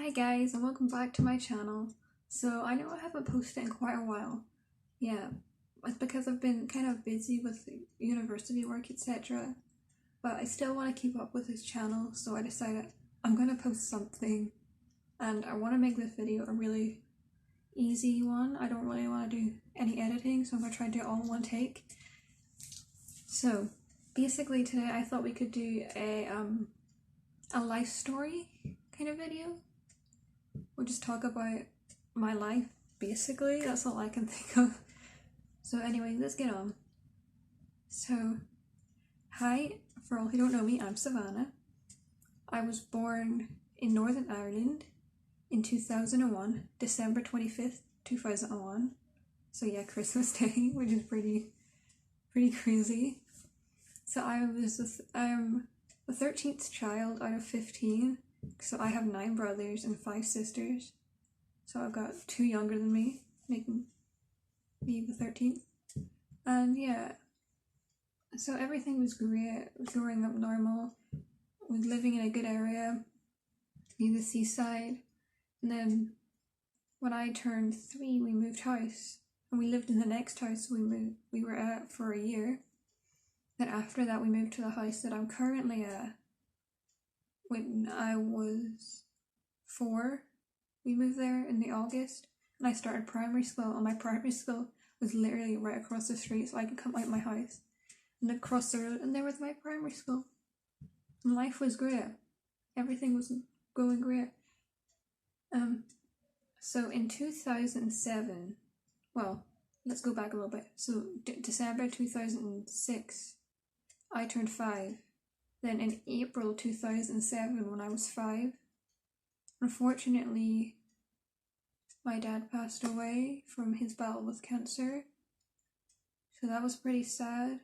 Hi guys, and welcome back to my channel. So I know I haven't posted in quite a while. Yeah, it's because I've been kind of busy with university work, etc. But I still want to keep up with this channel, so I decided I'm gonna post something, and I want to make this video a really easy one. I don't really want to do any editing, so I'm gonna try to do it all in one take. So basically today I thought we could do a life story kind of video. We'll just talk about my life, basically. That's all I can think of. So anyway, let's get on. So, hi, for all who don't know me, I'm Savannah. I was born in Northern Ireland in 2001, December 25th, 2001. So yeah, Christmas Day, which is pretty crazy. So I'm the 13th child out of 15. So I have 9 brothers and 5 sisters. So I've got 2 younger than me, making me the 13th. And yeah, so everything was great. Growing up normal, was living in a good area, near the seaside. And then when I turned 3, we moved house. And we lived in the next house we were at for a year. Then after that, we moved to the house that I'm currently at. When I was 4, we moved there in the August, and I started primary school, and my primary school was literally right across the street, so I could come out my house and across the road, and there was my primary school. And life was great. Everything was going great. So in 2007, well, let's go back a little bit. So December 2006, I turned 5. Then in April 2007, when I was 5, unfortunately, my dad passed away from his battle with cancer. So that was pretty sad.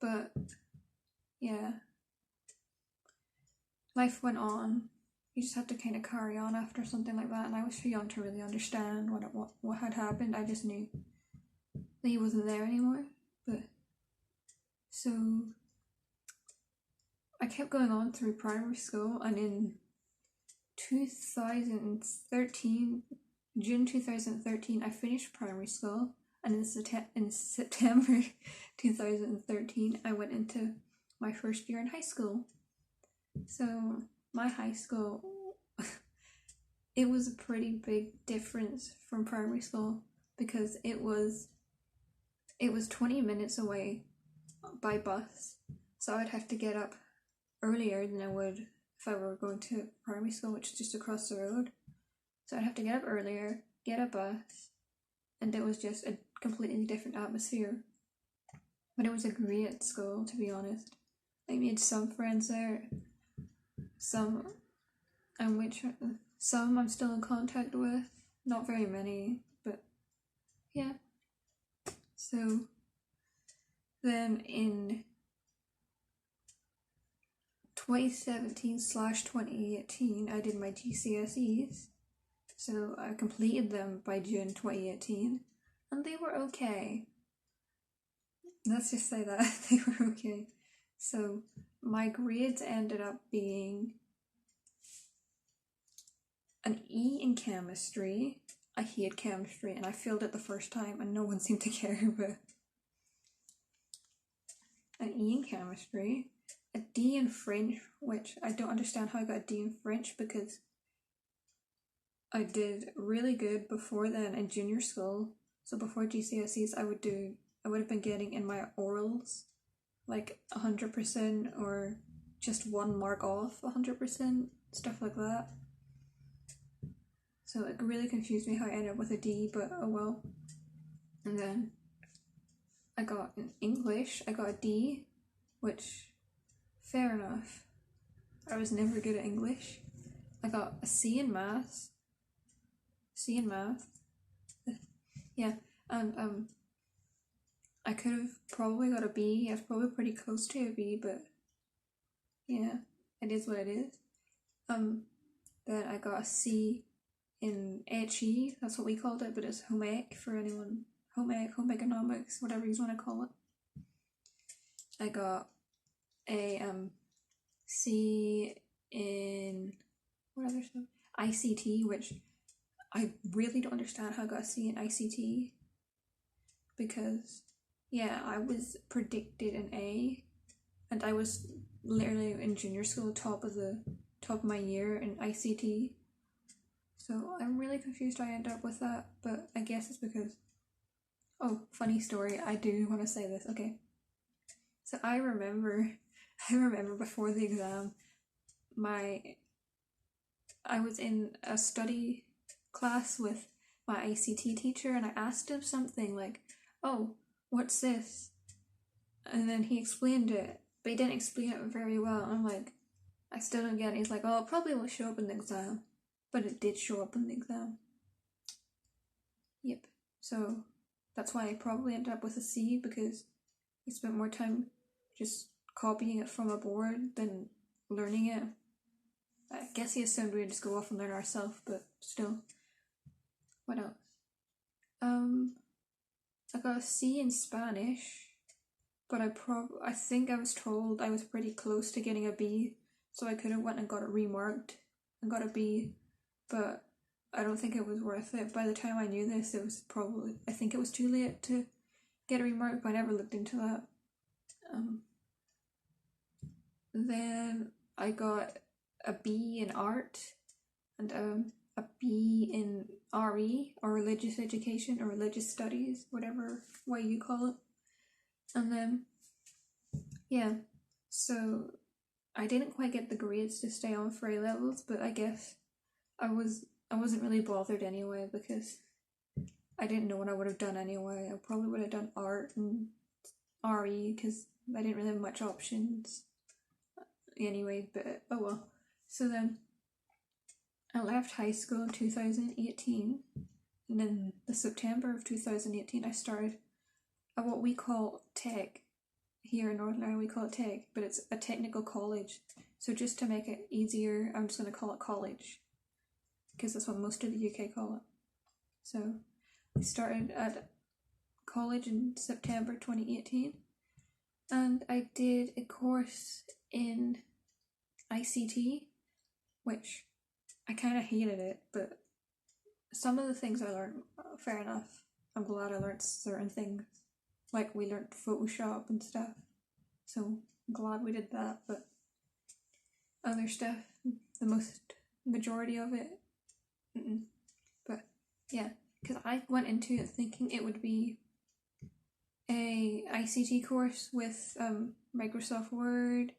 But yeah, life went on. You just have to kind of carry on after something like that. And I was too young to really understand what had happened. I just knew that he wasn't there anymore. But so I kept going on through primary school, and in 2013, June 2013, I finished primary school, and in September 2013, I went into my first year in high school. So my high school, it was a pretty big difference from primary school, because it was 20 minutes away by bus, so I'd have to get up earlier than I would if I were going to primary school, which is just across the road. So I'd have to get up earlier, get a bus, and it was just a completely different atmosphere. But it was a great school, to be honest. I made some friends there, some I'm still in contact with, not very many, but yeah. So then in 2017/2018, I did my GCSEs, so I completed them by June 2018, and they were okay. Let's just say that, they were okay. So my grades ended up being an E in chemistry. I hate chemistry, and I failed it the first time, and no one seemed to care, but an E in chemistry, a D in French, which I don't understand how I got a D in French, because I did really good before then in junior school. So before GCSEs, I would have been getting in my orals like 100% or just 1 mark off 100%, stuff like that. So it really confused me how I ended up with a D, but oh well. And then I got in English, I got a D, which, fair enough. I was never good at English. I got a C in maths. Yeah, and I could have probably got a B. I was probably pretty close to a B, but yeah, it is what it is. Then I got a C in HE, that's what we called it, but it's home ec for anyone. Home economics, whatever you want to call it. I got a C in, what other stuff? ICT, which I really don't understand how I got a C in ICT, because yeah, I was predicted an A, and I was literally in junior school top of my year in ICT. So I'm really confused how I ended up with that, but I guess it's because, oh, funny story, I do want to say this, okay. So I remember before the exam, I was in a study class with my ICT teacher, and I asked him something like, oh, what's this? And then he explained it, but he didn't explain it very well. I'm like, I still don't get it. He's like, oh, it probably will show up in the exam. But it did show up in the exam. Yep. So that's why I probably ended up with a C, because he spent more time just copying it from a board than learning it. I guess he assumed we'd just go off and learn ourselves, but still. What else? I got a C in Spanish, but I think I was told I was pretty close to getting a B, so I could have went and got it remarked and got a B, but I don't think it was worth it. By the time I knew this, I think it was too late to get a remark, but I never looked into that. Then I got a B in art, and a B in RE, or religious education, or religious studies, whatever way you call it. And then, yeah, so I didn't quite get the grades to stay on for A levels, but I guess I wasn't really bothered anyway, because I didn't know what I would have done anyway. I probably would have done art and RE, because I didn't really have much options anyway, but oh well. So then I left high school in 2018, and in the September of 2018 I started at what we call tech. Here in Northern Ireland we call it tech, but it's a technical college. So just to make it easier, I'm just going to call it college, because that's what most of the UK call it. So I started at college in September 2018, and I did a course in ICT, which I kind of hated it, but some of the things I learned, fair enough. I'm glad I learned certain things, like we learned Photoshop and stuff, so I'm glad we did that, but other stuff, the majority of it, but yeah, because I went into it thinking it would be a ICT course with Microsoft Word,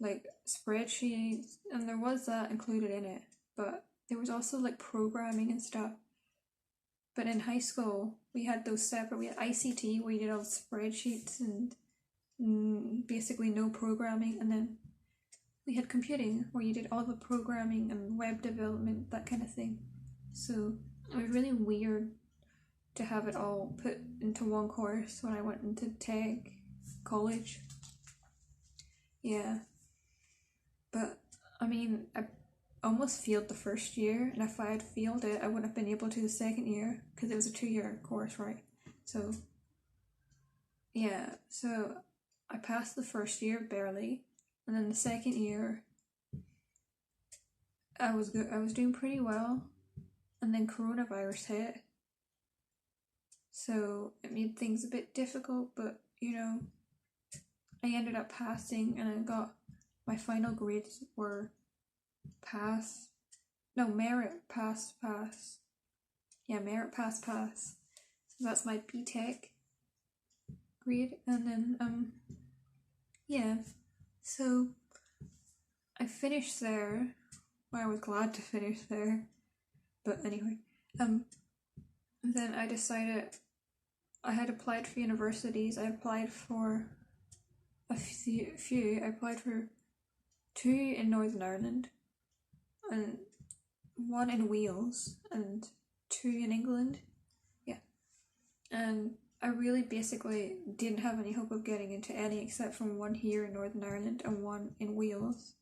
like spreadsheets, and there was that included in it, but there was also like programming and stuff. But in high school we had those separate. We had ICT where you did all the spreadsheets and basically no programming, and then we had computing where you did all the programming and web development, that kind of thing. So it was really weird to have it all put into one course when I went into tech college. Yeah. But, I mean, I almost failed the first year, and if I had failed it, I wouldn't have been able to the second year, because it was a 2-year course, right? So, yeah, so I passed the first year barely, and then the second year, I was doing pretty well, and then coronavirus hit, so it made things a bit difficult, but, I ended up passing, and I got, my final grades were merit pass. Yeah, merit pass. So that's my BTech grade, and then, yeah, so I finished there. Well, I was glad to finish there, but anyway, then I decided I had applied for universities. I applied for a few. I applied for 2 in Northern Ireland, and 1 in Wales, and 2 in England. Yeah. And I really basically didn't have any hope of getting into any except from 1 here in Northern Ireland and 1 in Wales.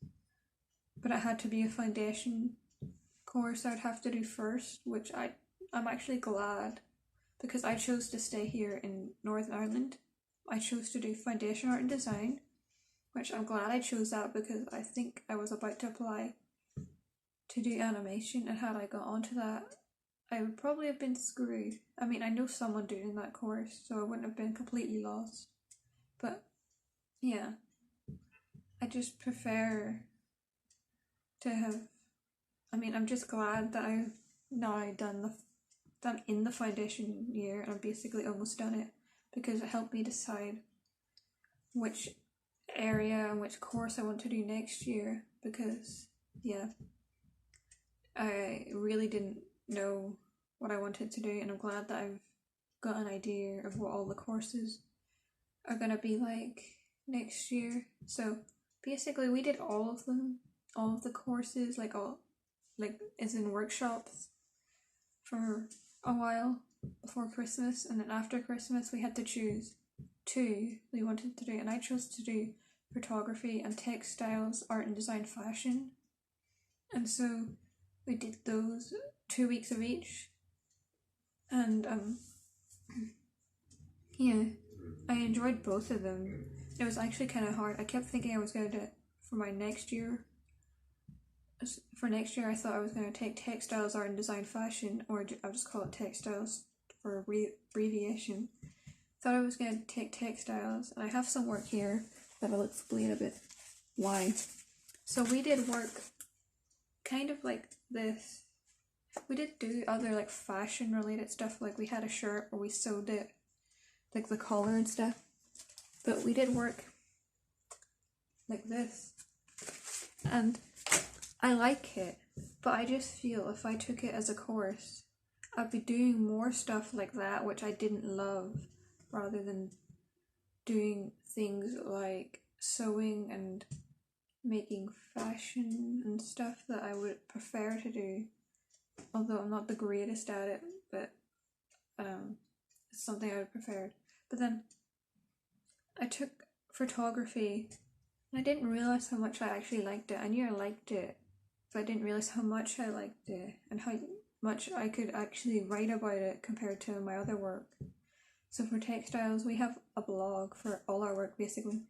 But it had to be a foundation course I would have to do first, which I'm actually glad, because I chose to stay here in Northern Ireland. I chose to do foundation art and design, which I'm glad I chose that, because I think I was about to apply to do animation, and had I got onto that, I would probably have been screwed. I mean, I know someone doing that course, so I wouldn't have been completely lost. But yeah, I just prefer to have. I mean, I'm just glad that I've now done in the foundation year, and I've basically almost done it, because it helped me decide which area and which course I want to do next year, because yeah, I really didn't know what I wanted to do, and I'm glad that I've got an idea of what all the courses are gonna be like next year. So basically we did all of them, all of the courses, like as in workshops for a while before Christmas, and then after Christmas we had to choose two we wanted to do, and I chose to do photography and textiles, art and design, fashion. And so we did those 2 weeks of each, and yeah, I enjoyed both of them. It was actually kind of hard. I kept thinking I was going to do it for my next year. For next year, I thought I was going to take textiles, art and design, fashion, or I'll just call it textiles for abbreviation. Thought I was going to take textiles, and I have some work here that I'll explain a bit why. So we did work kind of like this. We did do other like fashion related stuff, like we had a shirt where we sewed it, like the collar and stuff, but we did work like this, and I like it, but I just feel if I took it as a course, I'd be doing more stuff like that, which I didn't love, rather than doing things like sewing and making fashion and stuff that I would prefer to do, although I'm not the greatest at it, but it's something I would prefer. But then I took photography, and I didn't realize how much I actually liked it. I knew I liked it, but I didn't realize how much I liked it and how much I could actually write about it compared to my other work. So for textiles, we have a blog for all our work basically,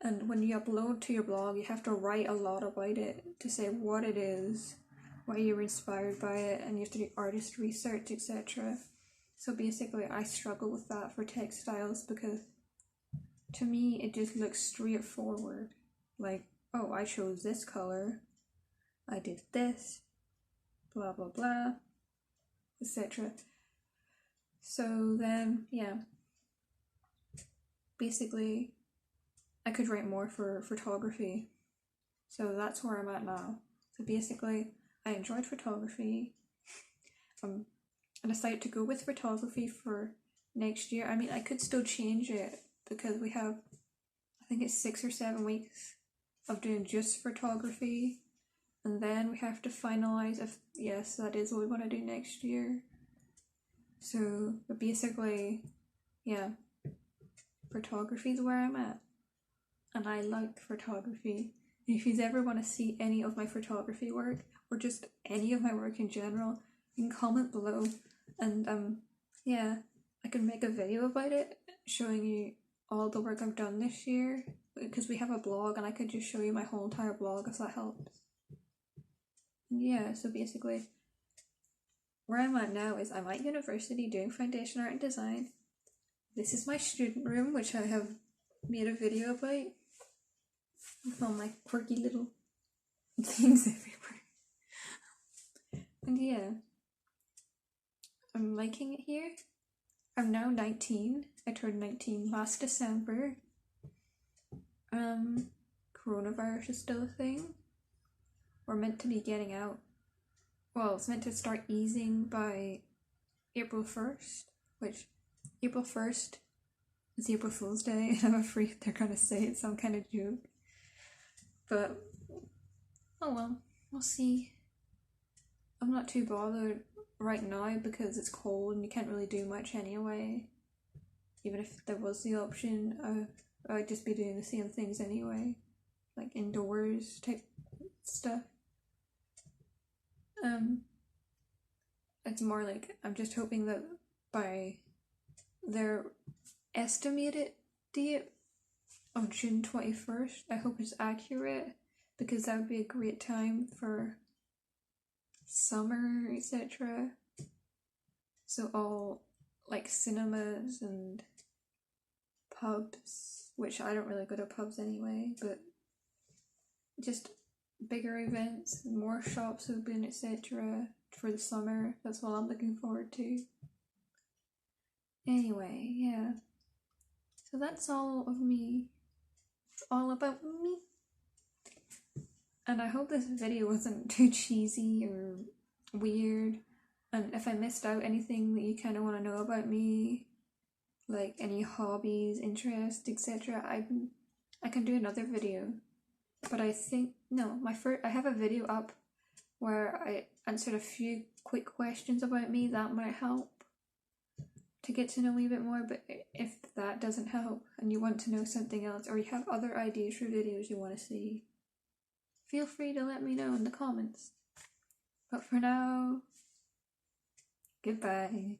and when you upload to your blog, you have to write a lot about it to say what it is, why you were inspired by it, and you have to do artist research, etc. So basically I struggle with that for textiles, because to me it just looks straightforward, like, oh, I chose this color, I did this, blah blah blah, etc. So then yeah, basically I could write more for photography, so that's where I'm at now. So basically I enjoyed photography. I decided to go with photography for next year. I mean, I could still change it, because we have, I think it's 6 or 7 weeks of doing just photography, and then we have to finalize if yes, that is what we want to do next year. So but basically, yeah, photography is where I'm at, and I like photography. And if you ever want to see any of my photography work, or just any of my work in general, you can comment below, and yeah, I can make a video about it showing you all the work I've done this year, because we have a blog, and I could just show you my whole entire blog if that helps. And yeah, so basically where I'm at now is I'm at university doing foundation art and design. This is my student room, which I have made a video about, with all my quirky little things everywhere. And yeah, I'm liking it here. I'm now 19. I turned 19 last December. Coronavirus is still a thing. We're meant to be getting out. Well, it's meant to start easing by April 1st, which April 1st is April Fool's Day, and I'm afraid they're gonna say it's some kind of joke. But, oh well, we'll see. I'm not too bothered right now, because it's cold and you can't really do much anyway. Even if there was the option, I'd just be doing the same things anyway, like indoors type stuff. It's more like I'm just hoping that by their estimated date of June 21st, I hope it's accurate, because that would be a great time for summer, etc. So all like cinemas and pubs, which I don't really go to pubs anyway, but just bigger events, more shops open, etc. for the summer. That's all I'm looking forward to. Anyway, yeah. So that's all of me. It's all about me. And I hope this video wasn't too cheesy or weird. And if I missed out anything that you kind of want to know about me, like any hobbies, interests, etc., I can do another video. But I think no, I have a video up where I answered a few quick questions about me that might help to get to know me a bit more. But if that doesn't help and you want to know something else, or you have other ideas for videos you want to see, feel free to let me know in the comments. But for now, goodbye.